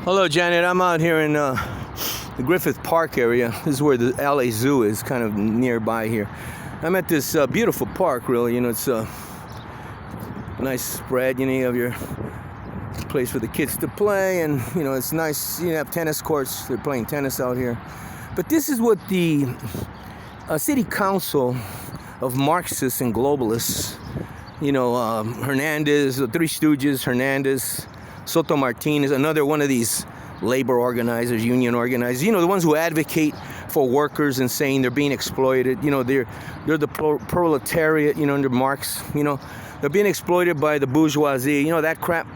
Hello, Janet. I'm out here in the Griffith Park area. This is where the LA Zoo is, kind of nearby here. I'm at this beautiful park, really. You know, it's a nice spread. You know, you have your place for the kids to play, and you know, it's nice. You have tennis courts. They're playing tennis out here. But this is what the city council of Marxists and globalists, you know, Hernandez, the Three Stooges, Hernandez, Soto Martinez, another one of these labor organizers, union organizers, you know, the ones who advocate for workers and saying they're being exploited. You know, they're the proletariat, you know, under Marx, you know, they're being exploited by the bourgeoisie, you know, that crap.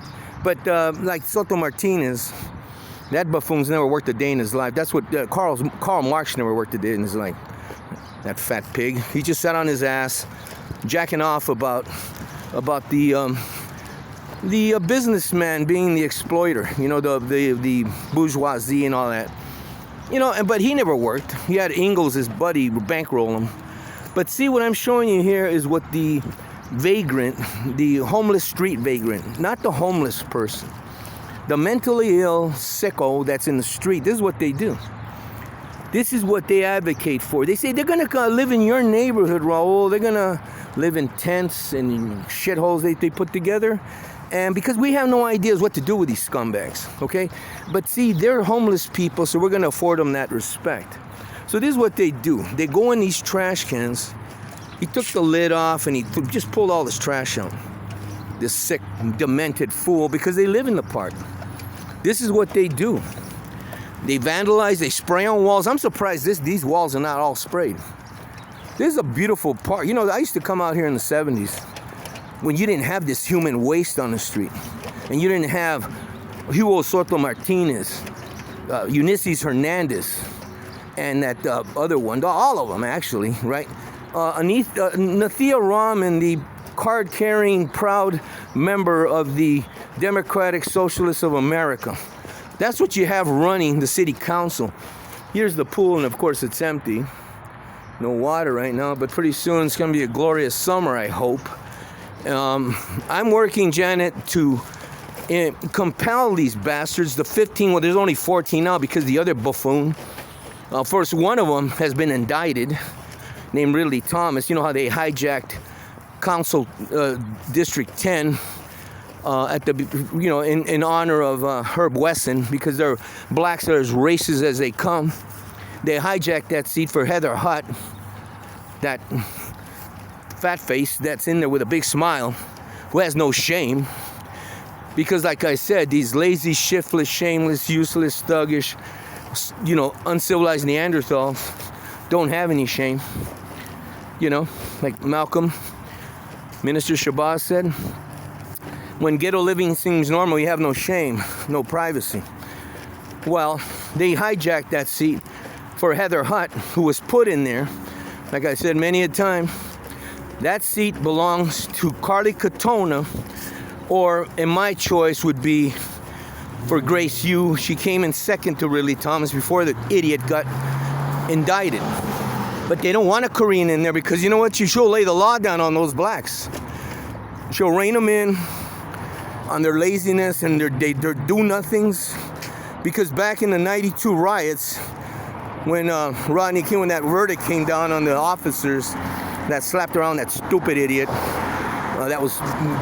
But like Soto Martinez, that buffoon's never worked a day in his life. That's what Karl Marx never worked a day in his life. That fat pig. He just sat on his ass, jacking off about the businessman being the exploiter, you know, the bourgeoisie and all that, you know. But he never worked. He had Ingalls, his buddy, bankroll him. But see, what I'm showing you here is what the vagrant, the homeless street vagrant, not the homeless person, the mentally ill sicko that's in the street. This is what they do. This is what they advocate for. They say they're gonna live in your neighborhood, Raul. They're gonna live in tents and shitholes they put together. And because we have no ideas what to do with these scumbags, okay? But see, they're homeless people, so we're gonna afford them that respect. So this is what they do. They go in these trash cans. He took the lid off and he just pulled all this trash out. This sick, demented fool, because they live in the park. This is what they do. They vandalize, they spray on walls. I'm surprised these walls are not all sprayed. This is a beautiful park. You know, I used to come out here in the 70s when you didn't have this human waste on the street. And you didn't have Hugo Soto Martinez, Ulysses Hernandez, and that other one, all of them actually, right? Nathia Rahman, the card-carrying, proud member of the Democratic Socialists of America. That's what you have running the city council. Here's the pool, and of course it's empty. No water right now, but pretty soon it's going to be a glorious summer, I hope. I'm working, Janet, to compel these bastards, the 15, well, there's only 14 now because the other buffoon, first one of them has been indicted, named Ridley Thomas. You know how they hijacked Council District 10 at the, you know, in honor of Herb Wesson, because they're blacks are as racist as they come. They hijacked that seat for Heather Hutt, that fat face that's in there with a big smile, who has no shame. Because like I said, these lazy, shiftless, shameless, useless, thuggish, you know, uncivilized Neanderthals don't have any shame. You know, like Malcolm, Minister Shabazz said, when ghetto living seems normal, you have no shame, no privacy. Well, they hijacked that seat for Heather Hutt, who was put in there. Like I said many a time, that seat belongs to Carly Katona, or in my choice would be for Grace Yu. She came in second to Ridley Thomas before the idiot got indicted. But they don't want a Korean in there because you know what? She'll lay the law down on those blacks. She'll rein them in on their laziness and their do-nothings. Because back in the 92 riots, when Rodney King, when that verdict came down on the officers that slapped around that stupid idiot, that was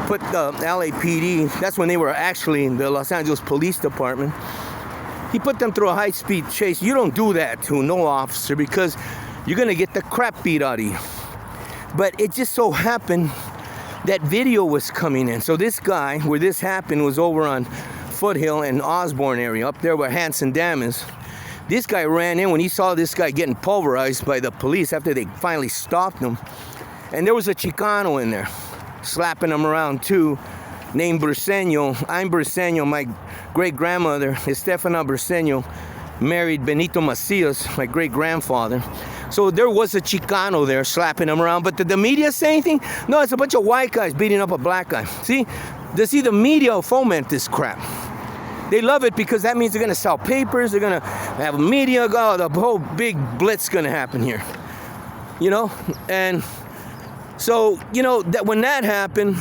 put LAPD, that's when they were actually in the Los Angeles Police Department. He put them through a high-speed chase. You don't do that to no officer because you're going to get the crap beat out of you. But it just so happened that video was coming in. So this guy, where this happened, was over on Foothill and Osborne area, up there where Hanson Dam is. This guy ran in when he saw this guy getting pulverized by the police after they finally stopped him. And there was a Chicano in there, slapping him around too, named Briseño. I'm Briseño. My great-grandmother, Estefana Briseño, married Benito Macias, my great-grandfather. So there was a Chicano there slapping him around. But did the media say anything? No, it's a bunch of white guys beating up a black guy. See, the media foment this crap. They love it because that means they're going to sell papers. They're going to have a media go. The whole big blitz going to happen here. You know? And so, you know, that when that happened,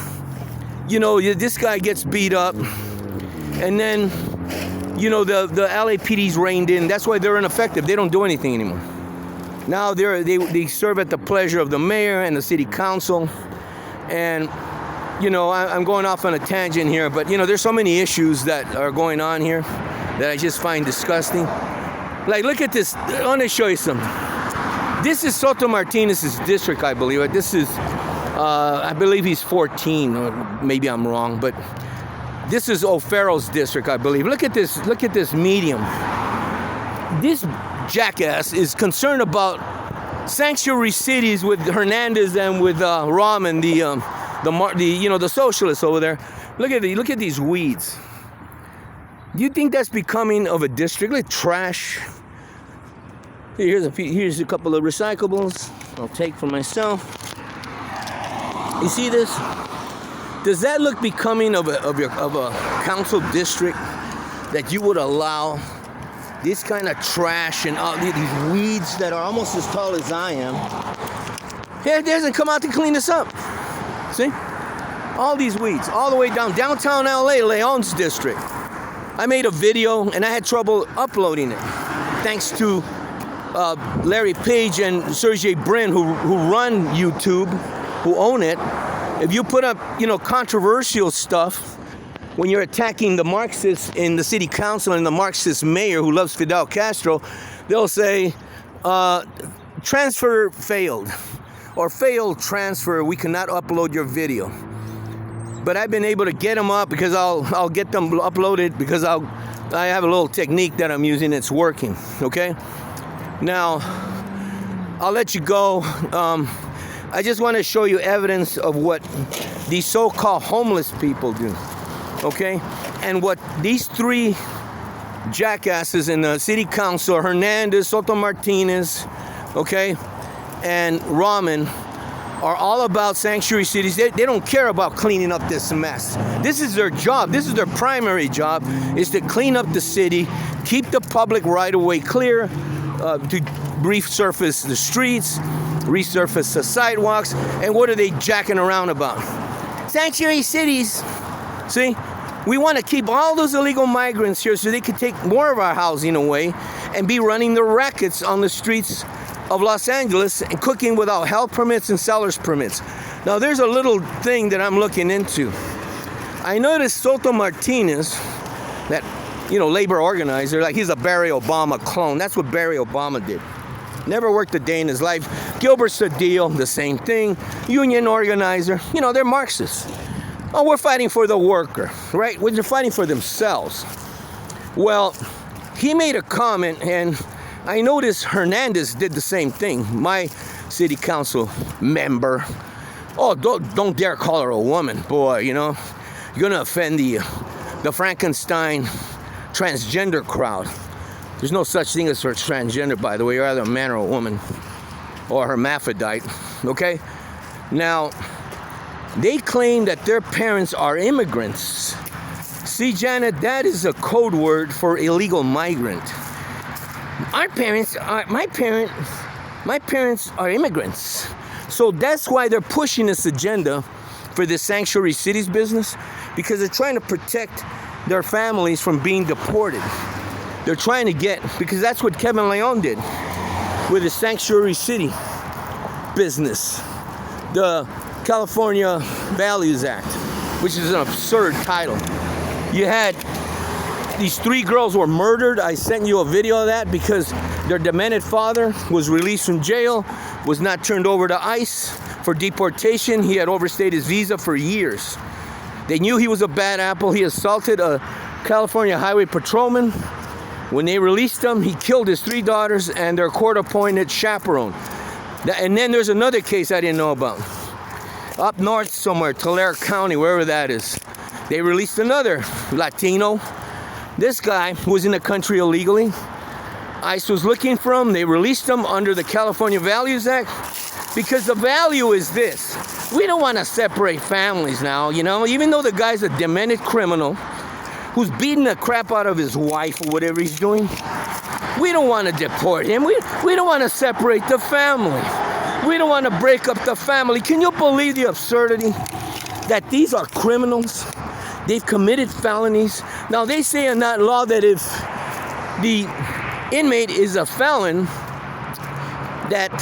you know, this guy gets beat up. And then you know, the LAPD's reined in. That's why they're ineffective. They don't do anything anymore. Now they serve at the pleasure of the mayor and the city council. And, you know, I'm going off on a tangent here, but, you know, there's so many issues that are going on here that I just find disgusting. Like, look at this. I want to show you something. This is Soto Martinez's district, I believe. This is, I believe he's 14, or maybe I'm wrong, but this is O'Farrell's district, I believe. Look at this. Look at this medium. This jackass is concerned about sanctuary cities with Hernandez and with Rahman, the socialists over there. Look at these weeds. Do you think that's becoming of a district? Look, trash. Here's a couple of recyclables I'll take for myself. You see this? Does that look becoming of a council district, that you would allow this kind of trash and all these weeds that are almost as tall as I am? Here, it doesn't come out to clean this up. See? All these weeds, all the way downtown LA, Leon's district. I made a video and I had trouble uploading it, thanks to Larry Page and Sergey Brin, who run YouTube, who own it. If you put up, you know, controversial stuff, when you're attacking the Marxists in the city council and the Marxist mayor who loves Fidel Castro, they'll say, transfer failed, or failed transfer, we cannot upload your video. But I've been able to get them up because I'll get them uploaded because I have a little technique that I'm using. It's working, okay? Now, I'll let you go. I just want to show you evidence of what these so-called homeless people do, okay? And what these three jackasses in the city council, Hernandez, Soto Martinez, okay, and Rahman, are all about sanctuary cities. They don't care about cleaning up this mess. This is their job. This is their primary job, is to clean up the city, keep the public right-of-way clear, to resurface the streets, resurface the sidewalks. And what are they jacking around about? Sanctuary cities. See? We want to keep all those illegal migrants here so they can take more of our housing away and be running the rackets on the streets of Los Angeles and cooking without health permits and seller's permits. Now, there's a little thing that I'm looking into. I noticed Soto Martinez, that, you know, labor organizer, like he's a Barry Obama clone. That's what Barry Obama did. Never worked a day in his life. Gilbert Cedillo, the same thing. Union organizer. You know, they're Marxists. Oh, we're fighting for the worker, right? They're fighting for themselves. Well, he made a comment, and I noticed Hernandez did the same thing. My city council member. Oh, don't dare call her a woman, boy. You know, you're gonna offend the Frankenstein transgender crowd. There's no such thing as for transgender, by the way. You're either a man or a woman, or hermaphrodite. Okay. Now, they claim that their parents are immigrants. See, Janet, that is a code word for illegal migrant. My parents are immigrants. So that's why they're pushing this agenda for this sanctuary cities business, because they're trying to protect their families from being deported. They're trying to get, because that's what Kevin Leon did with the sanctuary city business. The California Values Act, which is an absurd title. You had these three girls were murdered. I sent you a video of that because their demented father was released from jail, was not turned over to ICE for deportation. He had overstayed his visa for years. They knew he was a bad apple. He assaulted a California highway patrolman. When they released him, he killed his three daughters and their court-appointed chaperone. And then there's another case I didn't know about. Up north somewhere, Tulare County, wherever that is. They released another Latino. This guy was in the country illegally. ICE was looking for him. They released him under the California Values Act because the value is this. We don't want to separate families now, you know, even though the guy's a demented criminal who's beating the crap out of his wife or whatever he's doing. We don't want to deport him. We don't want to separate the family. We don't want to break up the family. Can you believe the absurdity that these are criminals? They've committed felonies. Now, they say in that law that if the inmate is a felon, that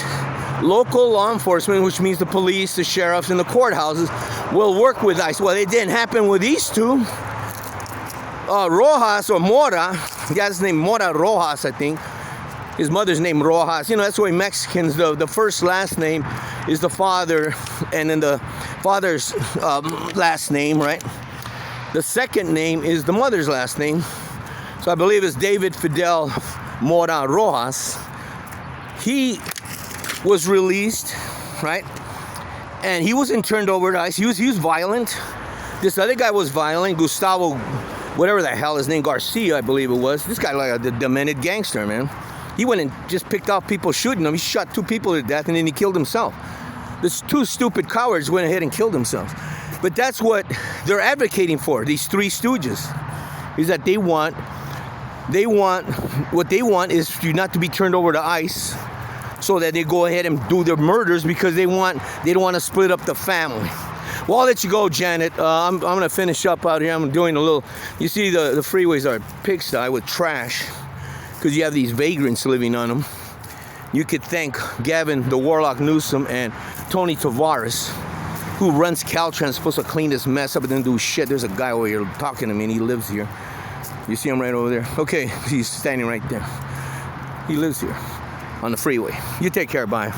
local law enforcement, which means the police, the sheriffs, and the courthouses, will work with ICE. Well, it didn't happen with these two. Rojas or Mora, the guy's name Mora Rojas, I think. His mother's name Rojas. You know, that's why Mexicans, the first last name is the father, and then the father's last name, right? The second name is the mother's last name. So I believe it's David Fidel Mora Rojas. He was released, right? And he wasn't turned over to ICE. He was violent. This other guy was violent, Gustavo, whatever the hell his name, Garcia, I believe it was. This guy like a demented gangster, man. He went and just picked off people shooting them. He shot 2 people to death and then he killed himself. These 2 stupid cowards went ahead and killed themselves. But that's what they're advocating for, these 3 stooges, is that what they want is you not to be turned over to ICE so that they go ahead and do their murders because they don't want to split up the family. Well, I'll let you go, Janet. I'm going to finish up out here. I'm doing a little, you see the freeways are a pigsty with trash because you have these vagrants living on them. You could thank Gavin the Warlock Newsom and Tony Tavares, who runs Caltrans, supposed to clean this mess up and then do shit. There's a guy over here talking to me and he lives here. You see him right over there? Okay, he's standing right there. He lives here on the freeway. You take care, bye.